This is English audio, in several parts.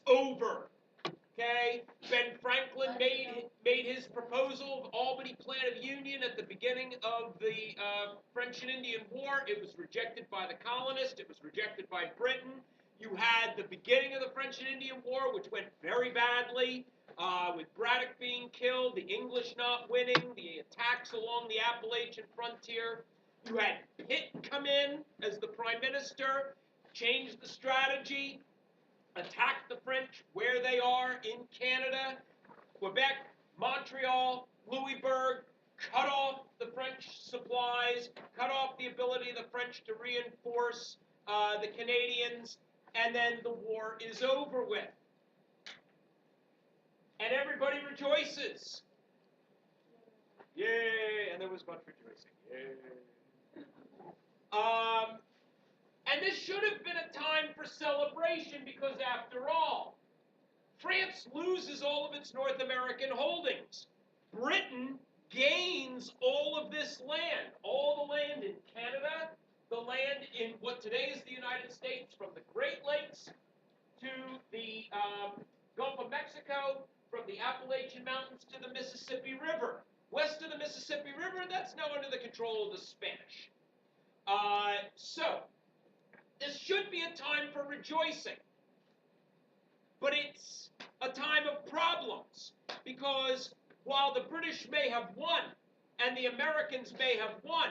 over. Okay, Ben Franklin made his proposal of Albany Plan of Union at the beginning of the French and Indian War. It was rejected by the colonists. It was rejected by Britain. You had the beginning of the French and Indian War, which went very badly, with Braddock being killed, the English not winning, the attacks along the Appalachian frontier. You had Pitt come in as the prime minister, change the strategy, attack the French where they are in Canada, Quebec, Montreal, Louisbourg, cut off the French supplies, cut off the ability of the French to reinforce the Canadians, and then the war is over with. And everybody rejoices. Yay! And there was much rejoicing. Yay! And this should have been a time for celebration because, after all, France loses all of its North American holdings. Britain gains all of this land, all the land in Canada, the land in what today is the United States, from the Great Lakes to the Gulf of Mexico, from the Appalachian Mountains to the Mississippi River. West of the Mississippi River, that's now under the control of the Spanish. So, this should be a time for rejoicing. But it's a time of problems, because while the British may have won and the Americans may have won,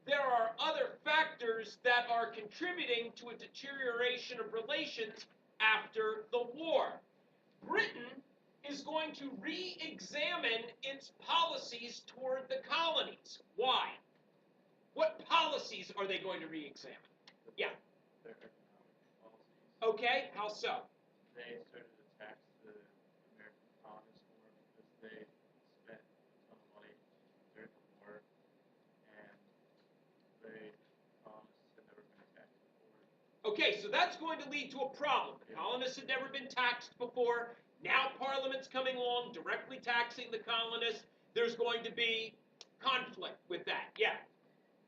there are other factors that are contributing to a deterioration of relations after the war. Britain is going to re-examine its policies toward the colonies. Why? What policies are they going to re-examine? Yeah. Their economic policies. Okay, how so? They started to tax the American colonists more because they spent a ton of money during the war, and the colonists had never been taxed before. Okay, so that's going to lead to a problem. The colonists had never been taxed before. Now Parliament's coming along, directly taxing the colonists. There's going to be conflict with that. Yeah.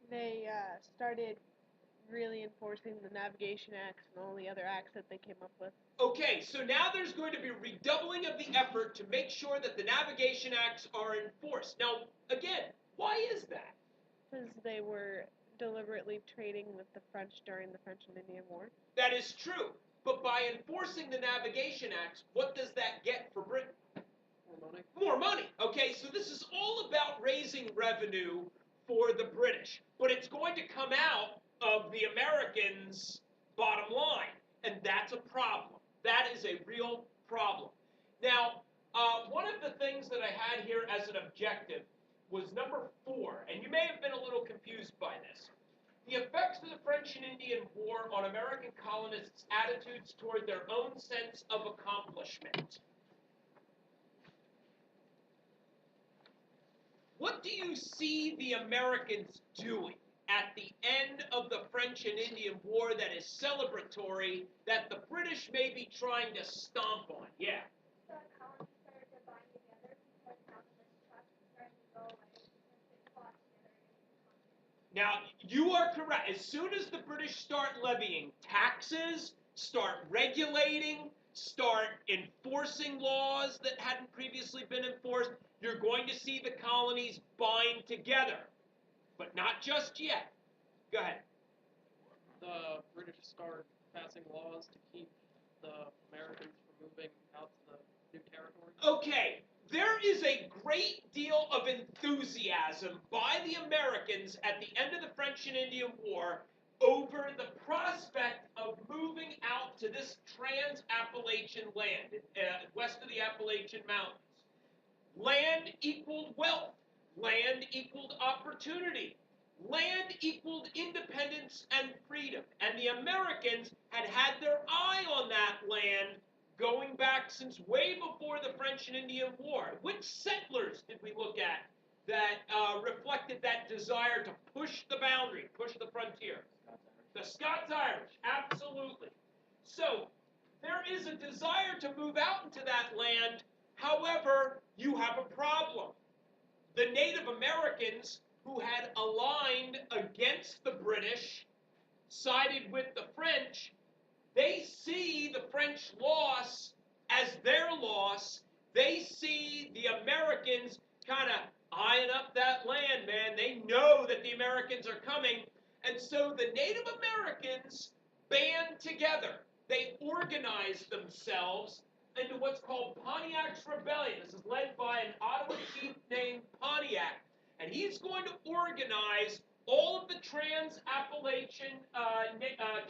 They started really enforcing the Navigation Acts and all the other acts that they came up with. Okay, so now there's going to be redoubling of the effort to make sure that the Navigation Acts are enforced. Now, again, why is that? Because they were deliberately trading with the French during the French and Indian War. That is true. But by enforcing the Navigation Acts, what does that get for Britain? More money. More money. Okay, so this is all about raising revenue for the British. But it's going to come out of the Americans' bottom line. And that's a problem. That is a real problem. Now, one of the things that I had here as an objective was number 4. And you may have been a little confused by this. The effects of the French and Indian War on American colonists' attitudes toward their own sense of accomplishment. What do you see the Americans doing at the end of the French and Indian War that is celebratory that the British may be trying to stomp on? Yeah. The colonies started to bind together because now the mistrust is starting to go away because they fought together against the colonists. Now, you are correct. As soon as the British start levying taxes, start regulating, start enforcing laws that hadn't previously been enforced, you're going to see the colonies bind together. But not just yet. Go ahead. The British start passing laws to keep the Americans from moving out to the new territory. Okay, there is a great deal of enthusiasm by the Americans at the end of the French and Indian War over the prospect of moving out to this trans-Appalachian land, west of the Appalachian Mountains. Land equaled wealth. Land equaled opportunity. Land equaled independence and freedom. And the Americans had had their eye on that land going back since way before the French and Indian War. Which settlers did we look at that reflected that desire to push the boundary, push the frontier? The Scots-Irish, absolutely. So there is a desire to move out into that land. However, you have a problem. The Native Americans who had aligned against the British, sided with the French, they see the French loss across, they see the Americans kind of eyeing up that land, man. They know that the Americans are coming. And so the Native Americans band together. They organize themselves into what's called Pontiac's Rebellion. This is led by an Ottawa chief named Pontiac. And he's going to organize all of the trans-Appalachian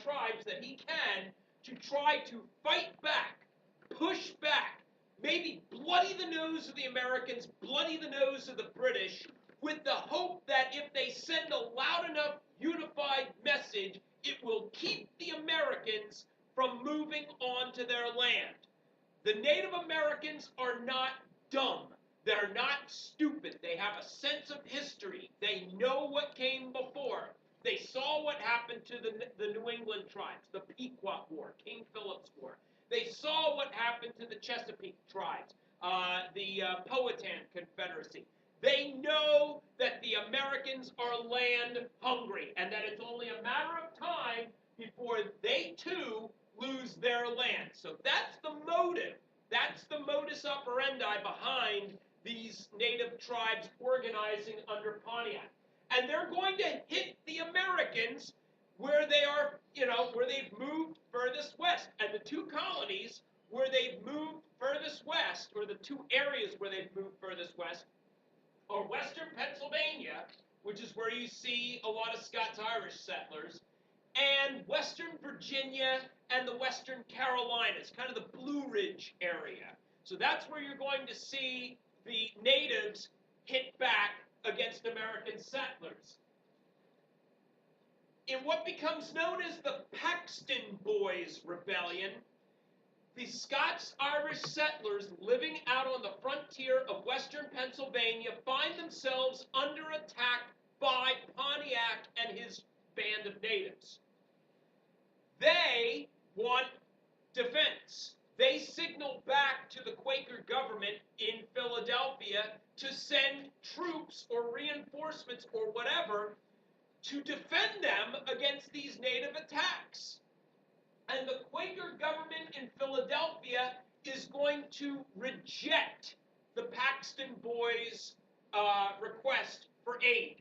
tribes that he can to try to fight back, push back, maybe bloody the nose of the Americans, bloody the nose of the British, with the hope that if they send a loud enough unified message, it will keep the Americans from moving on to their land. The Native Americans are not dumb. They're not stupid. They have a sense of history. They know what came before. They saw what happened to the New England tribes, the Pequot War, King Philip's War. They saw what happened to the Chesapeake tribes, the Powhatan Confederacy. They know that the Americans are land hungry and that it's only a matter of time before they too lose their land. So that's the motive. That's the modus operandi behind these native tribes organizing under Pontiac. And they're going to hit the Americans where they are, where they've moved furthest west. And the two colonies where they've moved furthest west, or the two areas where they've moved furthest west, are western Pennsylvania, which is where you see a lot of Scots-Irish settlers, and western Virginia and the western Carolinas, kind of the Blue Ridge area. So that's where you're going to see the natives hit back against American settlers. In what becomes known as the Paxton Boys Rebellion, the Scots-Irish settlers living out on the frontier of western Pennsylvania find themselves under attack by Pontiac and his band of natives. They want defense. They signal back to the Quaker government in Philadelphia to send troops or reinforcements or whatever to defend them against these native attacks. And the Quaker government in Philadelphia is going to reject the Paxton Boys' request for aid,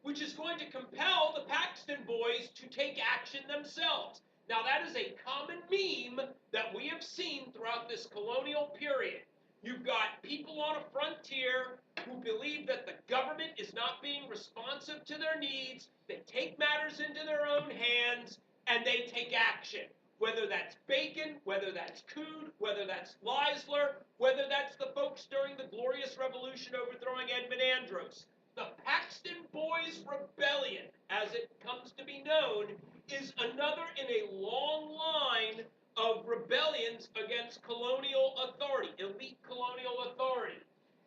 which is going to compel the Paxton Boys to take action themselves. Now, that is a common meme that we have seen throughout this colonial period. You've got people on a frontier who believe that the government is not being responsive to their needs. They take matters into their own hands, and they take action. Whether that's Bacon, whether that's Coode, whether that's Leisler, whether that's the folks during the Glorious Revolution overthrowing Edmund Andros. The Paxton Boys Rebellion, as it comes to be known, is another in a long line of rebellions against colonial authority, elite colonial authority.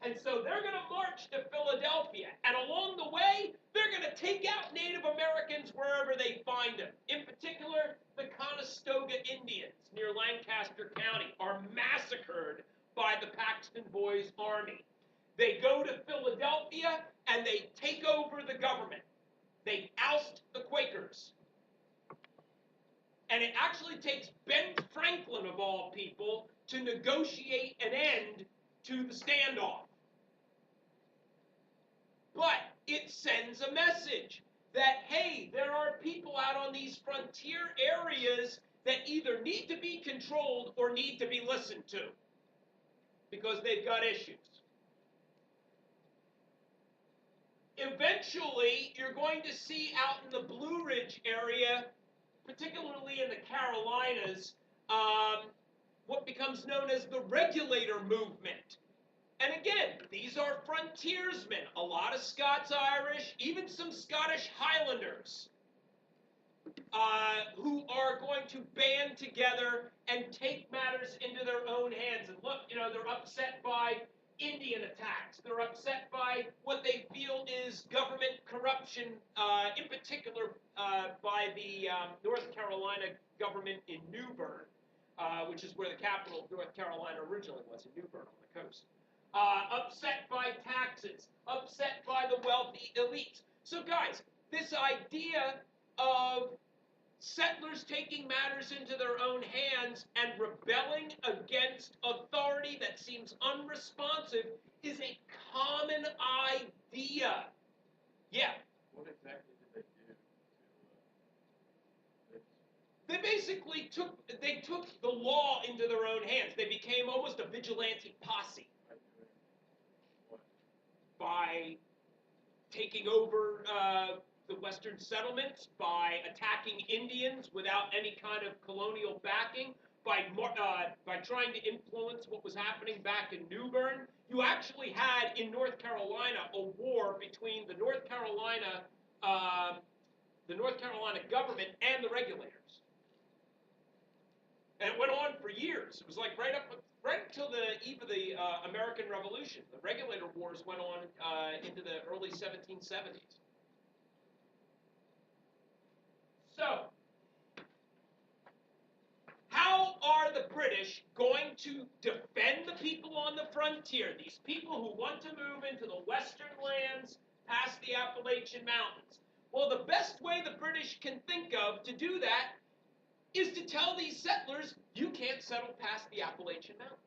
And so they're going to march to Philadelphia, and along the way, they're going to take out Native Americans wherever they find them. In particular, the Conestoga Indians near Lancaster County are massacred by the Paxton Boys' army. They go to Philadelphia, and they take over the government. They oust the Quakers. And it actually takes Ben Franklin, of all people, to negotiate an end to the standoff. But it sends a message that, hey, there are people out on these frontier areas that either need to be controlled or need to be listened to because they've got issues. Eventually, you're going to see out in the Blue Ridge area, particularly in the Carolinas, what becomes known as the Regulator Movement. And again, these are frontiersmen, a lot of Scots-Irish, even some Scottish Highlanders, who are going to band together and take matters into their own hands. And look, they're upset by Indian attacks. They're upset by what they feel is government corruption, in particular by the North Carolina government in New Bern, which is where the capital of North Carolina originally was, in New Bern on the coast. Upset by taxes, upset by the wealthy elites. So guys, this idea of settlers taking matters into their own hands and rebelling against authority that seems unresponsive is a common idea. Yeah. What exactly did they do to They basically took the law into their own hands. They became almost a vigilante posse by doing what? by taking over the western settlements, by attacking Indians without any kind of colonial backing, by trying to influence what was happening back in New Bern. You actually had in North Carolina a war between the North Carolina government and the regulators. And it went on for years. It was like right until the eve of the American Revolution. The regulator wars went on into the early 1770s. So, how are the British going to defend the people on the frontier? These people who want to move into the western lands past the Appalachian Mountains. Well, the best way the British can think of to do that is to tell these settlers, you can't settle past the Appalachian Mountains.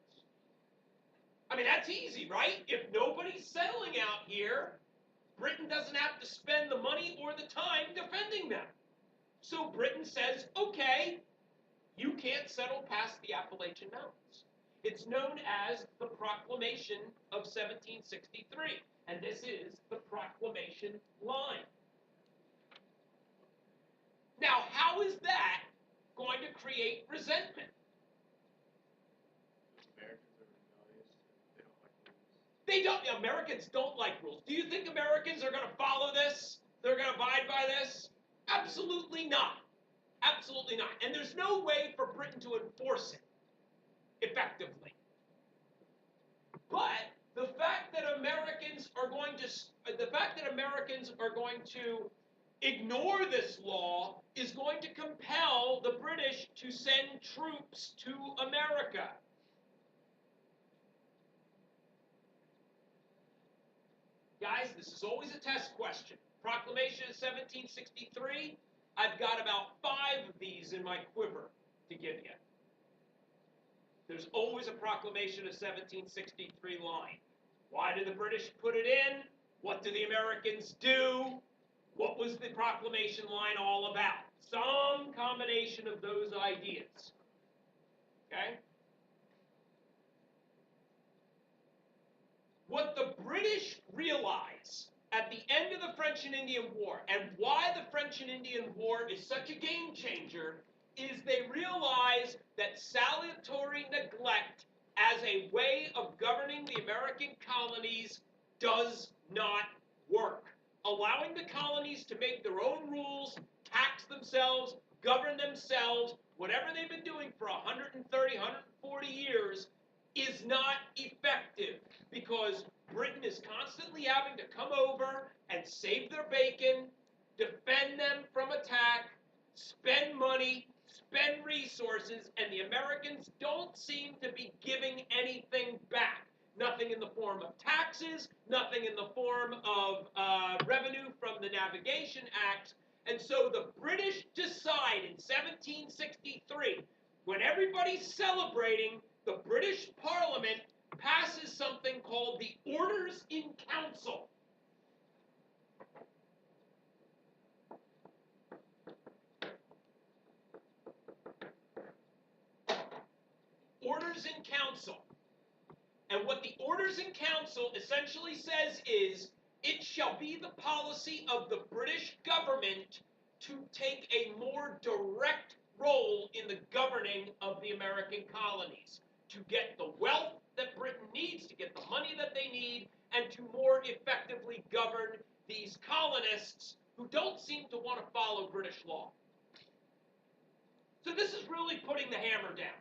I mean, that's easy, right? If nobody's settling out here, Britain doesn't have to spend the money or the time defending them. So Britain says, okay, you can't settle past the Appalachian Mountains. It's known as the Proclamation of 1763, and this is the Proclamation Line. Now, how is that going to create resentment? Americans are rebellious. They don't like rules. Americans don't like rules. Do you think Americans are going to follow this? They're going to abide by this? Absolutely not. Absolutely not. And there's no way for Britain to enforce it effectively. But the fact that Americans are going to ignore this law is going to compel the British to send troops to America. Guys, this is always a test question. Proclamation of 1763, I've got about 5 of these in my quiver to give you. There's always a Proclamation of 1763 line. Why did the British put it in? What do the Americans do? What was the Proclamation line all about? Some combination of those ideas. Okay? What the British realize at the end of the French and Indian War, and why the French and Indian War is such a game changer, is they realize that salutary neglect as a way of governing the American colonies does not work. Allowing the colonies to make their own rules, tax themselves, govern themselves, whatever they've been doing for 130, 140 years, is not effective because Britain is constantly having to come over and save their bacon, defend them from attack, spend money, spend resources, and the Americans don't seem to be giving anything back. Nothing in the form of taxes, nothing in the form of revenue from the Navigation Acts. And so the British decide in 1763, when everybody's celebrating, the British Parliament passes something called the Orders in Council. Orders in Council. And what the Orders in Council essentially says is, it shall be the policy of the British government to take a more direct role in the governing of the American colonies, to get the wealth that Britain needs, to get the money that they need, and to more effectively govern these colonists who don't seem to want to follow British law. So this is really putting the hammer down.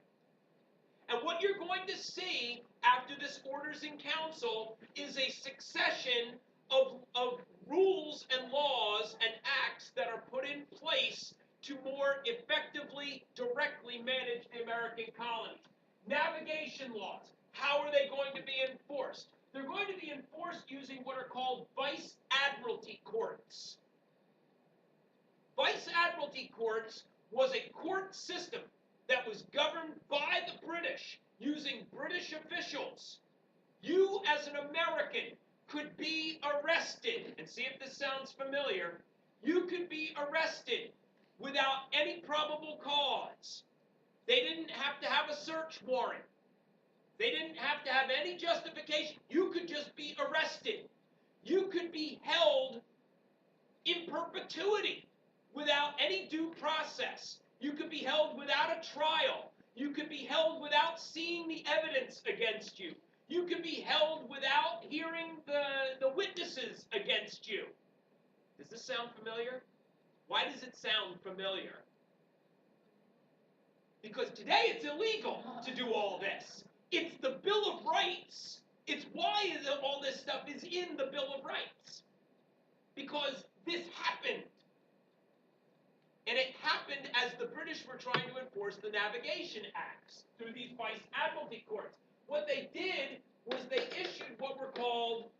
And what you're going to see after this Orders in Council is a succession of rules and laws and acts that are put in place to more effectively, directly manage the American colonies. Navigation laws, how are they going to be enforced? They're going to be enforced using what are called vice admiralty courts. Vice admiralty courts was a court system that was governed by the British using British officials, you as an American could be arrested, and see if this sounds familiar, you could be arrested without any probable cause. They didn't have to have a search warrant. They didn't have to have any justification. You could just be arrested. You could be held in perpetuity without any due process. You could be held without a trial. You could be held without seeing the evidence against you. You could be held without hearing the witnesses against you. Does this sound familiar? Why does it sound familiar? Because today it's illegal to do all this. It's the Bill of Rights. It's why all this stuff is in the Bill of Rights. Because this happened. And it happened as the British were trying to enforce the Navigation Acts through these vice admiralty courts. What they did was they issued what were called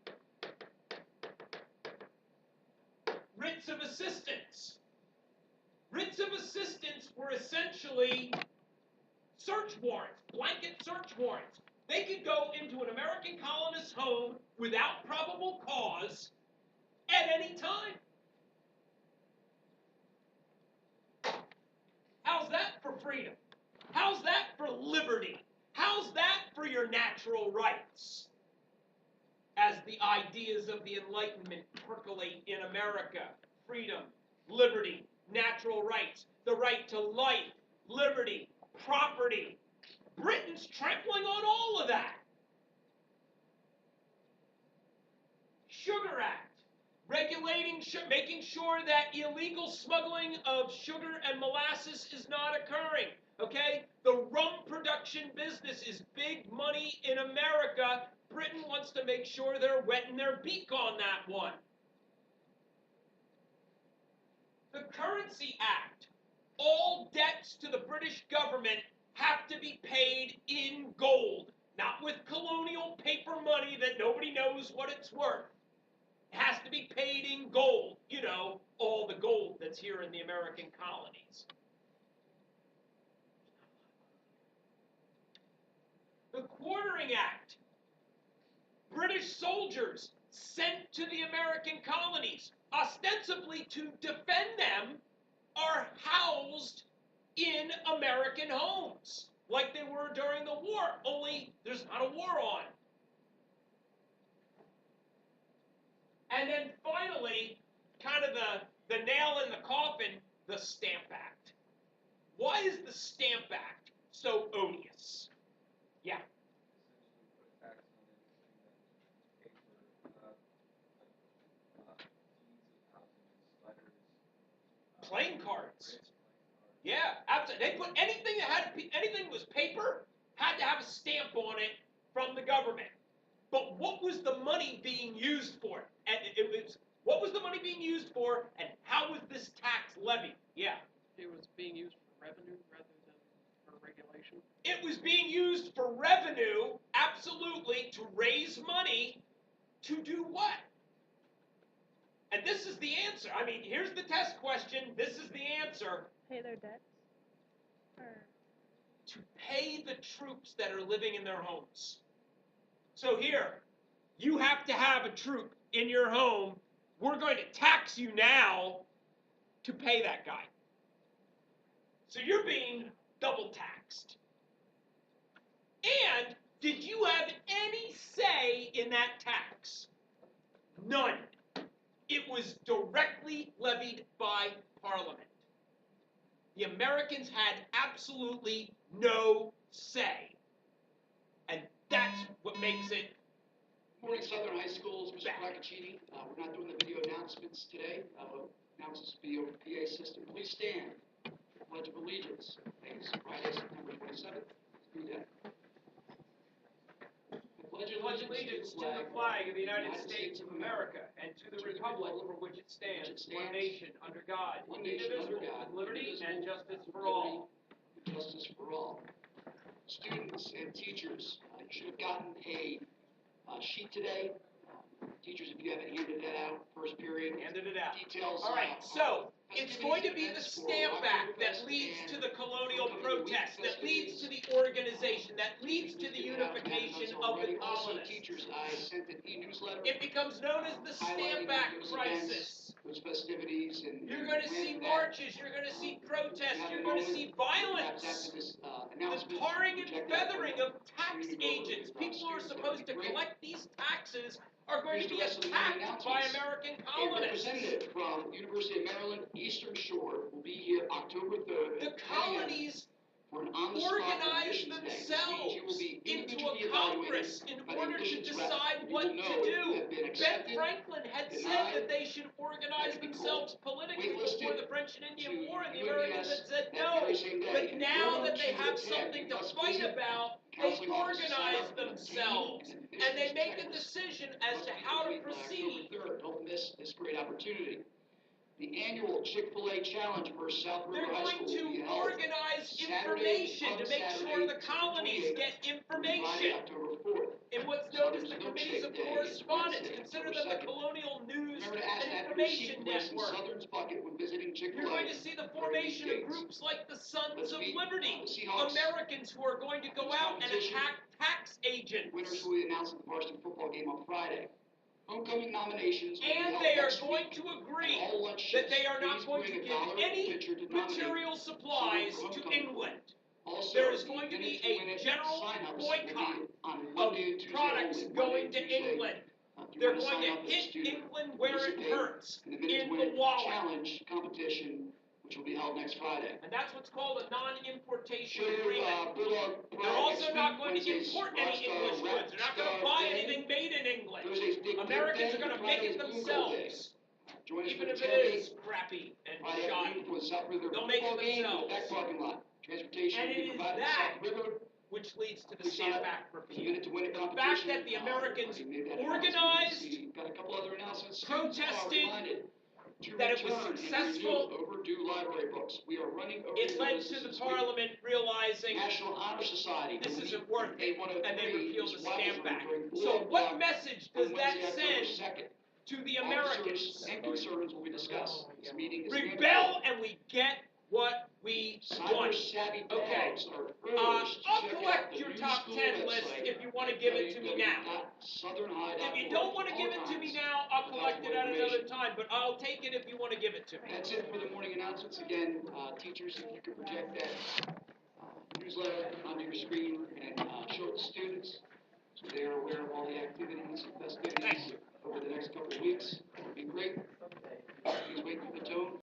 writs of assistance. Writs of assistance were essentially search warrants, blanket search warrants. They could go into an American colonist's home without probable cause at any time. How's that for freedom? How's that for liberty? How's that for your natural rights? As the ideas of the Enlightenment percolate in America, freedom, liberty, natural rights, the right to life, liberty, property. Britain's trampling on all of that. Sugar Act, regulating, making sure that illegal smuggling of sugar and molasses is not occurring. Okay? The rum production business is big money in America. Britain wants to make sure they're wetting their beak on that one. The Currency Act. All debts to the British government have to be paid in gold, not with colonial paper money that nobody knows what it's worth. It has to be paid in gold. You know, all the gold that's here in the American colonies. The Quartering Act. British soldiers sent to the American colonies, ostensibly to defend them, are housed in American homes, like they were during the war, only there's not a war on. And then finally, kind of the nail in the coffin, the Stamp Act. Why is the Stamp Act so odious? Yeah. Playing cards. Yeah, absolutely. They put anything that was paper had to have a stamp on it from the government. But what was the money being used for? And what was the money being used for, and how was this tax levied? Yeah. It was being used for revenue rather than for regulation. It was being used for revenue, absolutely, to raise money to do what? And this is the answer. I mean, here's the test question. This is the answer. Pay their debts? Or... To pay the troops that are living in their homes. So here, you have to have a troop in your home. We're going to tax you now to pay that guy. So you're being double taxed. And did you have any say in that tax? None. It was directly levied by Parliament. The Americans had absolutely no say. And that's what makes it. Morning, Southern High Schools, Mr. Placcaccini. We're not doing the video announcements today. Announces via PA system. Please stand. Pledge of Allegiance. Thanks. Friday, September 27th. Let's do that. Pledge allegiance to the flag of the United States of America and to the republic for which it stands, one nation, under God, indivisible, with liberty and justice for all. Justice for all. Students and teachers, you should have gotten a sheet today. Teachers, if you haven't handed that out, first period. Handed it out. Details. All right, so It's going to be the Stamp Act that leads to the colonial protest, that leads to the organization, that leads to the unification of the colonists. Teachers, I sent an e-newsletter. It becomes known as the Stamp Act crisis. Those festivities and You're going to see marches, you're going to see protests, you're going to see violence. The tarring and feathering of tax agents, people who are supposed to collect these taxes, are going to be attacked by American colonists. A representative from University of Maryland Eastern Shore will be here October 3rd. The colonies organize themselves into a Congress in order to decide what to do. Ben Franklin had said that they should organize themselves politically before the French and Indian War, and the Americans had said no. But now that they have something to fight about, they organize themselves, and they make a decision as to how to proceed. Don't miss this great opportunity. The annual Chick-fil-A Challenge for South River They're High going School will be to held organize information to make sure the colonies get information October 4th. in what's known as the Committees of Correspondence. Consider them the Colonial News Remember to ask and that Information receipt Network. Southern's bucket when visiting Chick-fil-A. You're going to see the formation of groups like the Sons of Liberty, Americans who are going to go out and attack tax agents. Winners will be announced at the varsity football game on Friday. Homecoming nominations will be And held they are next going week. to agree All lunch that shifts. they are not Please going to bring a give dollar any pitcher to nominate material supplies someone for to homecoming. England. Also, There is the going to be Minute to Win a It general sign-ups will be boycott on of Monday and Tuesday products only. going Monday to and Tuesday. England. If you They're wanna going sign to up as a hit student, England where it participate hurts, in the Minute to in Win the It wallet. Challenge competition, which will be held next Friday. And that's what's called a non-importation Show agreement. Bulldog They're Pride also next not week, going to Wednesday's import any Rockstar English Rap goods. They're not going to Star buy Day, anything made in England. Thursday's Big Tip Americans Day, are going to and make Friday's it Boom Coat Day. themselves, Join us even for if the it tailgate is crappy and Friday shoddy. afternoon for the South River They'll make it football game in the themselves. back parking lot. Transportation And will be it is provided to that South River. which leads to the Please sign Stamp up Act for the repeal. Minute to Win It The fact competition. that the Americans I made that announcement. organized, You see, got a couple other announcements. Students are protested, reminded to that it was return and successful. renew overdue library books. We are running overdue it led notices to the this week. Parliament realizing National Honor Society. this will isn't meet worth at it, and they 103 repealed the East Stamp Wadsworth Act. during So Bulldog what Walk message on does that Wednesday, October send 2nd. to the Officers Americans? and concerns will be discussed. This meeting is Rebel and we get what we want. Cyber-savvy Okay. dogs are I'll urged to check out collect the your new top school 10 list website if you want to at give it to me now. www.southernhigh.org. If you don't want to give it to me now, I'll collect it at another time, but I'll take it if you want to give it to me. That's it for the morning announcements. Again, teachers, if you could project that newsletter onto your screen and show it to students so they are aware of all the activities and festivities over the next couple of weeks, that would be great. Please wait for the tone.